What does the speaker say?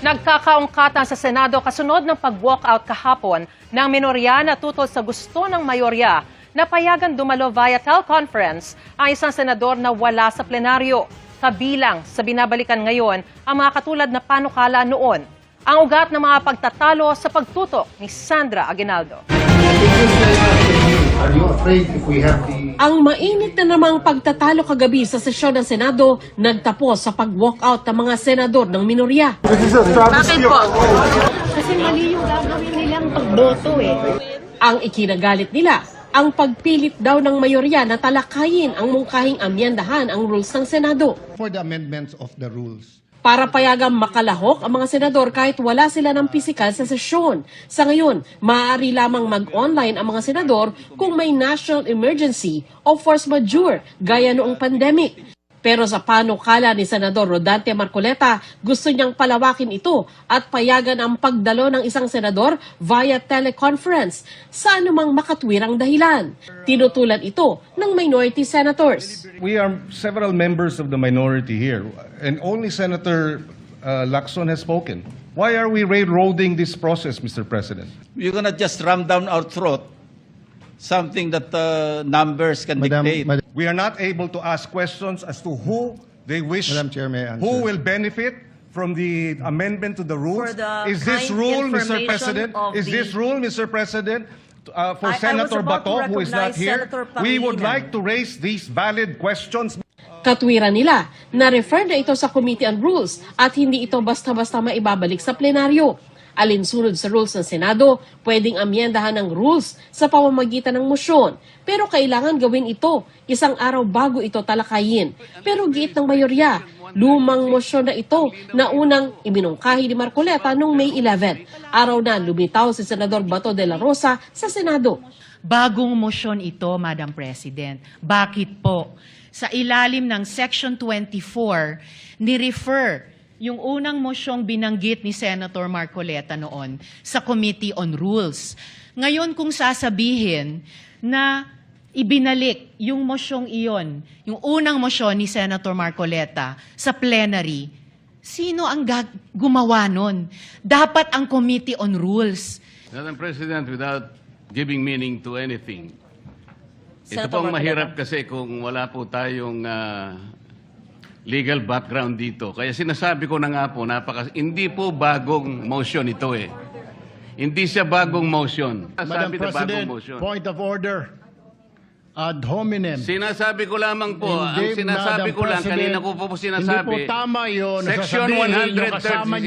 Nagkakaungkatan sa Senado kasunod ng pag-walkout kahapon ng minorya na tutol sa gusto ng mayorya na payagan dumalo via teleconference ang isang senador na wala sa plenaryo. Kabilang sa binabalikan ngayon ang mga katulad na panukala noon. Ang ugat ng mga pagtatalo sa pagtutok ni Sandra Aguinaldo. Are you afraid if we have the... Ang mainit na namang pagtatalo kagabi sa sesyon ng Senado nagtapos sa pag-walkout ng mga senador ng minorya. Bakit po? Kasi mali yung gagawin nilang pagboto Ang ikinagalit nila, ang pagpilit daw ng mayorya na talakayin ang mungkahing amyendahan ang rules ng Senado. For the amendments of the rules. Para payagang makalahok ang mga senador kahit wala sila ng pisikal sa sesyon. Sa ngayon, maaari lamang mag-online ang mga senador kung may national emergency o force majeure gaya noong pandemic. Pero sa panukala ni Senador Rodante Marcoleta, gusto niyang palawakin ito at payagan ang pagdalo ng isang senador via teleconference sa anumang makatwirang dahilan. Tinutulan ito ng minority senators. We are several members of the minority here, and only Senator Lacson has spoken. Why are we railroading this process, Mr. President? You're gonna just ram down our throat something that numbers can dictate. We are not able to ask questions as to who they wish, Madam Chair, may I answer? who will benefit from the amendment to the rules. For the Is this kind rule, Mr. information President? of Is this the- rule, Mr. President, for I was Senator about to Bato, who is not recognize here? Senator We would Pangilinan. like to raise these valid questions. Katwiran nila na refer na ito sa Committee on Rules at hindi ito basta-basta maibabalik sa plenaryo. Alinsunod sa rules ng Senado, pwedeng amyendahan ng rules sa pamamagitan ng mosyon. Pero kailangan gawin ito isang araw bago ito talakayin. Pero giit ng mayorya, lumang mosyon na ito na unang iminungkahi ni Marcoleta noong May 11. Araw na lumitaw si Senador Bato de la Rosa sa Senado. Bagong motion ito, Madam President. Bakit po? Sa ilalim ng Section 24, ni-refer yung unang mosyong binanggit ni Senator Marcoleta noon sa Committee on Rules. Ngayon kung sasabihin na ibinalik yung mosyong iyon, yung unang mosyon ni Senator Marcoleta sa plenary, sino ang gumawa nun? Dapat ang Committee on Rules. Madam President, without giving meaning to anything, ito Senator pong Marcoleta. mahirap kasi kung wala po tayong legal background dito. Kaya sinasabi ko na nga po, hindi po bagong motion ito eh. Hindi siya bagong motion. Madam Sabi na bagong President, motion. point of order. Ad hominem. Sinasabi ko lamang po, ang Hindi, sinasabi Madam ko lang, President, kanina ko po sinasabi, hindi po tama yun. Section Sasabihin nyo kasama 136